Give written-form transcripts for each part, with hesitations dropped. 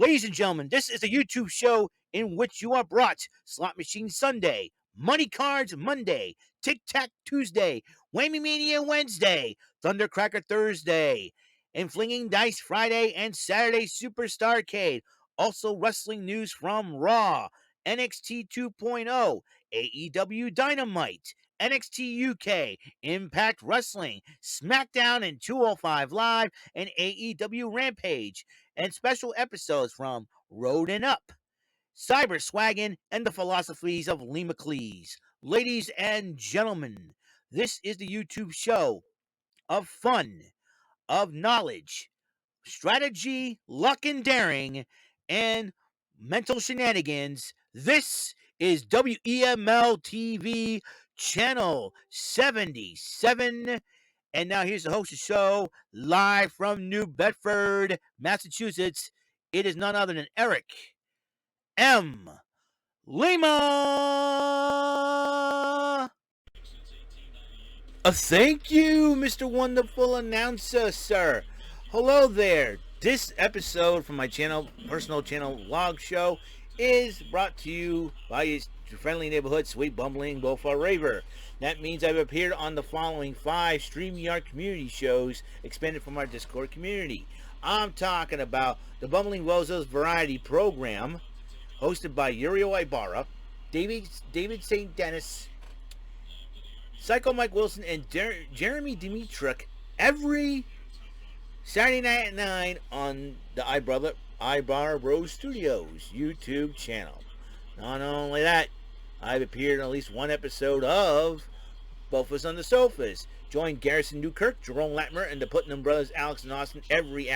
Ladies and gentlemen, this is a YouTube show in which you are brought Slot Machine Sunday, Money Cards Monday, Tic Tac Tuesday, Whammy Mania Wednesday, Thundercracker Thursday, and Flinging Dice Friday and Saturday Superstar Arcade. Also, wrestling news from Raw, NXT 2.0, AEW Dynamite, NXT UK, Impact Wrestling, SmackDown and 205 Live, and AEW Rampage, and special episodes from Road and Up, Cyber Swaggin', and the philosophies of Lee McLeese. Ladies and gentlemen, this is the YouTube show of fun, of knowledge, strategy, luck and daring, and mental shenanigans. This is WEML-TV Channel 77. And now here's the host of the show, live from New Bedford, Massachusetts. It is none other than Eric M. Lima. Thank you, Mr. Wonderful Announcer, sir. Hello there. This episode from my channel, personal channel vlog show, is brought to you by your friendly neighborhood sweet bumbling Beaufort Raver. That means I've appeared on the following 5 StreamYard community shows expanded from our Discord community. I'm talking about the Bumbling Bozos Variety Program, hosted by Uriel Ibarra, David St. Dennis, Psycho Mike Wilson, and Jeremy Dimitruk every Saturday night at 9 on the Ibarra Bros Studios YouTube channel. Not only that, I've appeared in at least one episode of Both of Us on the Sofas. Join Garrison Newkirk, Jerome Latimer, and the Putnam Brothers, Alex and Austin, every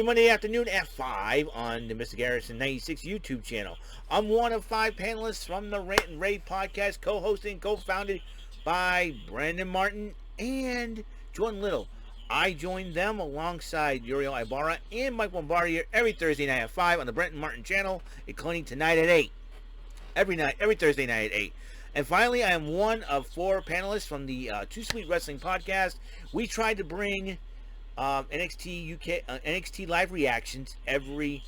Monday afternoon at 5 on the Mr. Garrison 96 YouTube channel. I'm one of 5 panelists from the Rant and Rave podcast, co-hosted and co-founded by Brandon Martin and Jordan Little. I join them alongside Uriel Ibarra and Mike Bombardier every Thursday night at 5 on the Brandon Martin channel, including tonight at 8. Every Thursday night at 8. And finally, I am one of 4 panelists from the Too Sweet Wrestling podcast. We tried to bring NXT UK, NXT live reactions every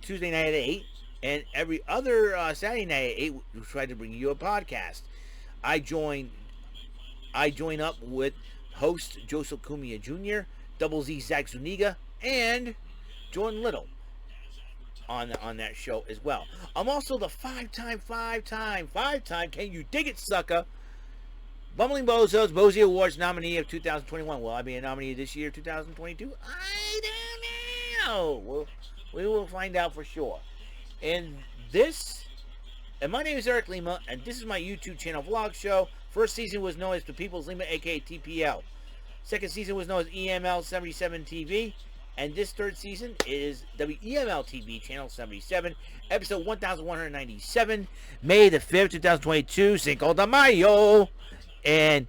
Tuesday night at 8, and every other Saturday night at 8. We tried to bring you a podcast. I join up with host Joseph Kumia Jr., Double Z Zach Zuniga, and Jordan Little on that show as well. I'm also the five-time, can you dig it, sucker, Bumbling Bozos Bozy Awards nominee of 2021. Will I be a nominee this year, 2022? I don't know. We will find out for sure. And my name is Eric Lima, and this is my YouTube channel vlog show. First season was known as The People's Lima, aka TPL. Second season was known as EML-77 TV. And this third season is WEML-TV Channel 77, episode 1197, May the 5th, 2022, Cinco de Mayo. And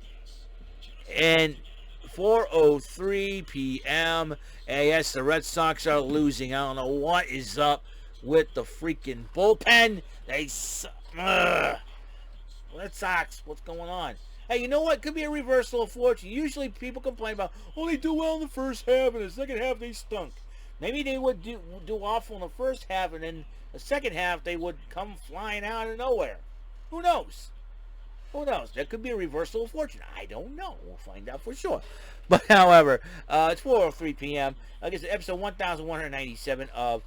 4:03 p.m. And yes, the Red Sox are losing. I don't know what is up with the freaking bullpen. Red Sox, what's going on? Hey, you know what? Could be a reversal of fortune. Usually people complain about, oh, they do well in the first half, and the second half they stunk. Maybe they would do awful in the first half, and then the second half they would come flying out of nowhere. Who knows? Who knows? That could be a reversal of fortune. I don't know. We'll find out for sure. But however, it's 4:03 p.m. I guess episode 1197 of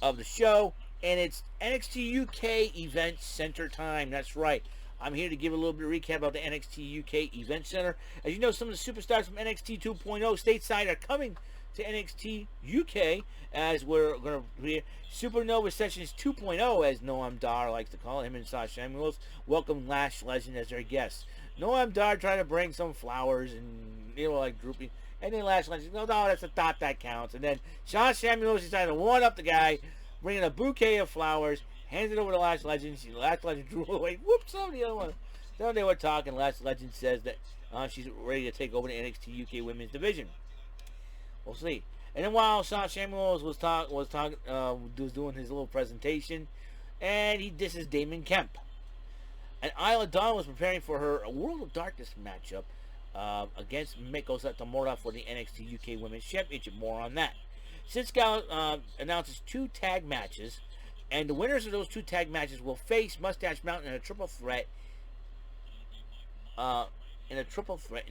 the show, and it's NXT UK Event Center time. That's right. I'm here to give a little bit of recap about the NXT UK Event Center. As you know, some of the superstars from NXT 2.0 stateside are coming to NXT UK, as we're going to hear Supernova Sessions 2.0, as Noam Dar likes to call it. Him and Sasha Samuels welcome Lash Legend as their guests. Noam Dar tried to bring some flowers and, like drooping. And then Lash Legend, no, that's a thought that counts. And then Sasha Samuels decided to one up the guy, bringing a bouquet of flowers, hands it over to Lash Legend. Lash Legend drew away. Whoops, on the other one. Then they were talking. Lash Legend says that she's ready to take over the NXT UK Women's Division. We'll see. And then while Sasha Samuels was doing his little presentation, and he disses Damon Kemp. And Isla Dawn was preparing for her World of Darkness matchup against Meiko Satomura for the NXT UK Women's Championship. More on that. Sid Scala announces 2 tag matches, and the winners of those 2 tag matches will face Mustache Mountain in a triple threat. In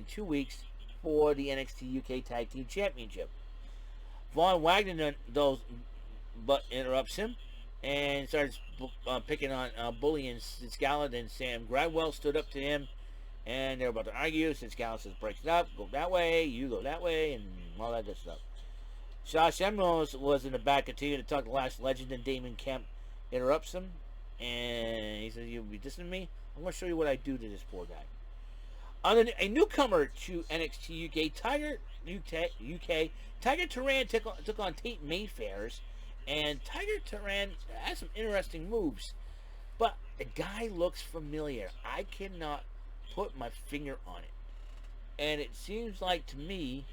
2 weeks for the NXT UK Tag Team Championship. Von Wagner but interrupts him and starts picking on bullying Sid Scala. Then Sam Gradwell stood up to him, and they're about to argue. Sid Scala says, "Break it up. Go that way. You go that way," and all that good stuff. Josh Emerald was in the back, continuing to talk to Lash Legend, and Damon Kemp interrupts him, and he says, "You'll be dissing me? I'm going to show you what I do to this poor guy." A newcomer to NXT UK, Tiger Turan took on Tate Mayfair's, and Tiger Turan has some interesting moves, but the guy looks familiar. I cannot put my finger on it, and it seems like to me,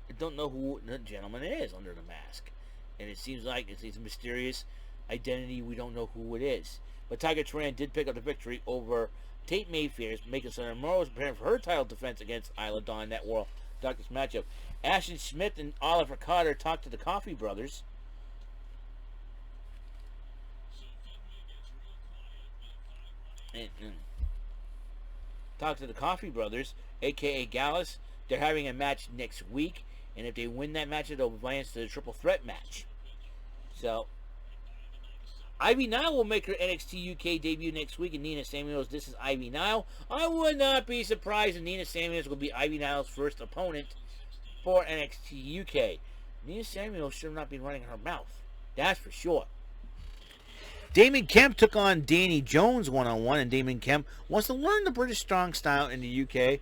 I don't know who the gentleman is under the mask, and it seems like it's a mysterious identity. We don't know who it is, but Tiger Turan did pick up the victory over Tate Mayfair's. Meiko Satomura was preparing for her title defense against Isla Dawn in that World Darkness matchup. Ashton Smith and Oliver Carter talked to the Coffee Brothers. A.K.A. Gallus. They're having a match next week, and if they win that match, they'll advance to the triple threat match. So, Ivy Nile will make her NXT UK debut next week, and Nina Samuels. This is Ivy Nile. I would not be surprised if Nina Samuels will be Ivy Nile's first opponent for NXT UK. Nina Samuels should not be running her mouth. That's for sure. Damon Kemp took on Danny Jones one-on-one, and Damon Kemp wants to learn the British strong style in the UK,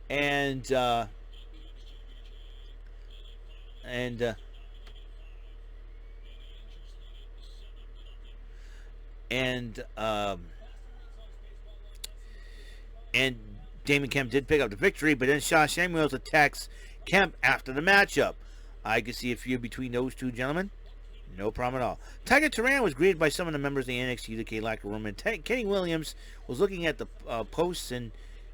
and Damon Kemp did pick up the victory, but then Shaw Samuels attacks Kemp after the matchup. I could see a feud between those two gentlemen. No problem at all. Tiger Turan was greeted by some of the members of the NXT UK locker room, and Kenny Williams was looking at the posts, and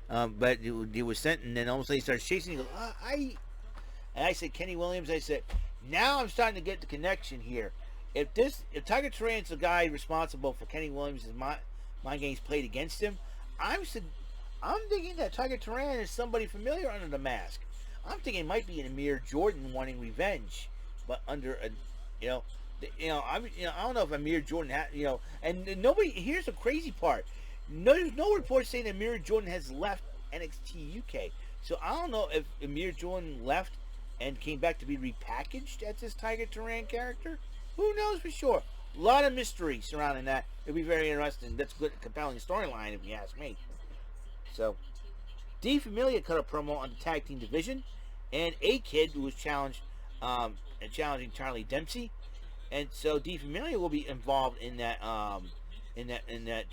but he was sent, and then all of a sudden he starts chasing. He goes, and I said, Kenny Williams, I said, now I'm starting to get the connection here. If Tiger Turan's the guy responsible for Kenny Williams' mind games played against him, I'm thinking that Tiger Turan is somebody familiar under the mask. I'm thinking it might be an Amir Jordan wanting revenge, but under a, I don't know if Amir Jordan and nobody. Here's the crazy part. There's no reports saying Amir Jordan has left NXT UK. So I don't know if Amir Jordan left and came back to be repackaged as this Tiger Turan character. Who knows for sure? A lot of mystery surrounding that. It'll be very interesting. That's a good, compelling storyline if you ask me. So, D Familia cut a promo on the tag team division, and A-Kid, who was challenging Charlie Dempsey, and so D Familia will be involved in that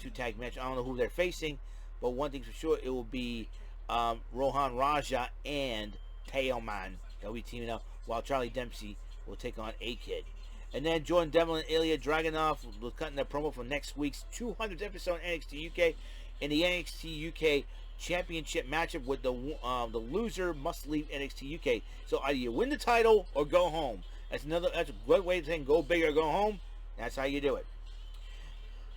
two tag match. I don't know who they're facing, but one thing's for sure, it will be Rohan Raja and Teoman. They'll be teaming up, while Charlie Dempsey will take on A-Kid. And then Jordan Devil and Ilya Dragunov will cut in their promo for next week's 200th episode in NXT UK. In the NXT UK Championship matchup, with the loser must leave NXT UK. So either you win the title or go home. That's a good way to think. Go big or go home. That's how you do it.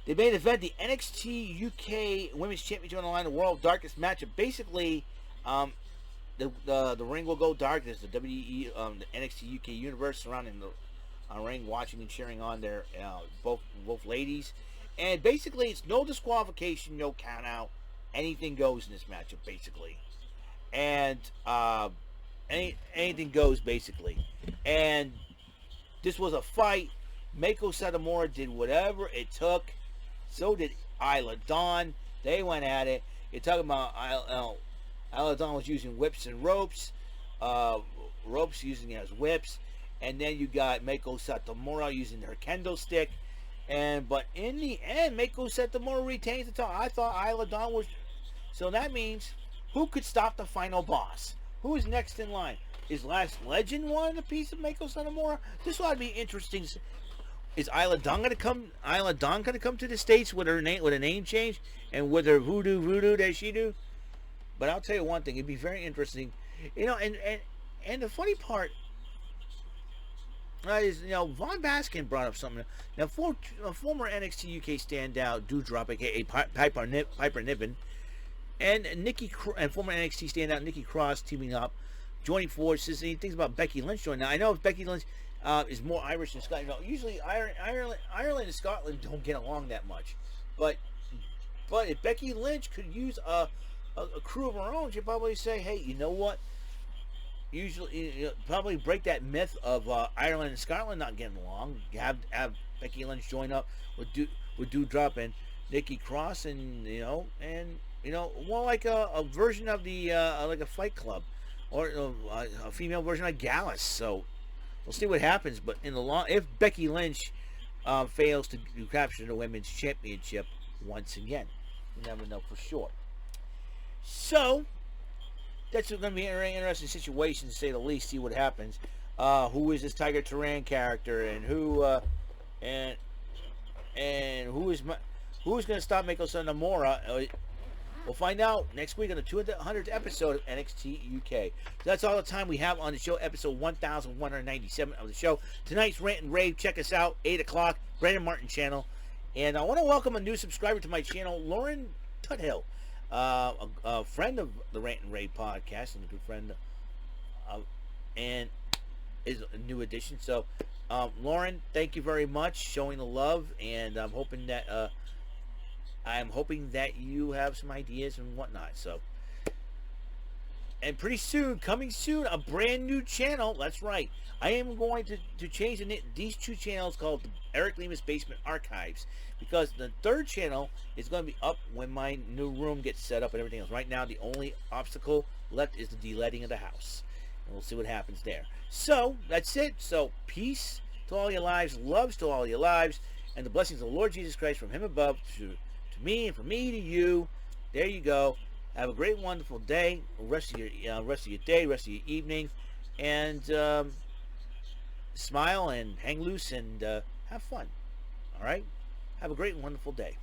The main event, the NXT UK Women's Championship on the line, the World Darkest matchup. Basically, the ring will go dark. There's the the NXT UK universe surrounding the ring, watching and cheering on their both ladies. And basically, it's no disqualification, no count out. Anything goes in this matchup, basically. And anything goes, basically. And this was a fight. Meiko Satomura did whatever it took. So did Isla Dawn. They went at it. You're talking about Isla Dawn was using whips and ropes. Ropes using it as whips. And then you got Meiko Satomura using her kendo stick. But in the end, Meiko Satomura retains the title. I thought Isla Dawn was. So that means, who could stop the final boss? Who is next in line? Is Lash Legend one a piece of Meiko Satomura? This ought to be interesting. Is Isla Dawn gonna come? Isla Dawn gonna come to the States with her name, with a name change, and with her voodoo that she do? But I'll tell you one thing. It'd be very interesting. And the funny part, Von Baskin brought up something. Now, former NXT UK standout Doudrop, aka Piper Niven, and former NXT standout Nikki Cross teaming up, joining forces. And he thinks about Becky Lynch joining. Now, I know Becky Lynch is more Irish than Scottish. Usually, Ireland and Scotland don't get along that much, but if Becky Lynch could use a crew of her own, she'd probably say, "Hey, you know what? Usually, probably break that myth of Ireland and Scotland not getting along. Have Becky Lynch join up with Doudrop and Nikki Cross, and more like a version of the like a Fight Club, or a female version of Gallus." So we'll see what happens. But if Becky Lynch fails to capture the women's championship once again, you never know for sure. So that's going to be an very interesting situation, to say the least. See what happens. Who is this Tiger Turan character, and who is going to stop Meiko Satomura? We'll find out next week on the 200th episode of NXT UK. So that's all the time we have on the show, episode 1197 of the show. Tonight's Rant and Rave. Check us out, 8 o'clock, Brandon Martin channel. And I want to welcome a new subscriber to my channel, Lauren Tuthill. A friend of the Rant and Rave podcast, and a good friend and is a new addition. So Lauren, thank you very much, showing the love, and I'm hoping that you have some ideas and whatnot. So, and pretty soon, coming soon, a brand new channel. That's right, I am going to change these two channels called Eric Lemus Basement Archives, because the third channel is going to be up when my new room gets set up and everything else. Right now, the only obstacle left is the de-letting of the house, and we'll see what happens there. So that's it. So peace to all your lives, loves to all your lives, and the blessings of the Lord Jesus Christ from Him above to me, and from me to you. There you go. Have a great, wonderful day. Rest of your day, rest of your evening, and smile and hang loose and have fun. All right. Have a great, wonderful day.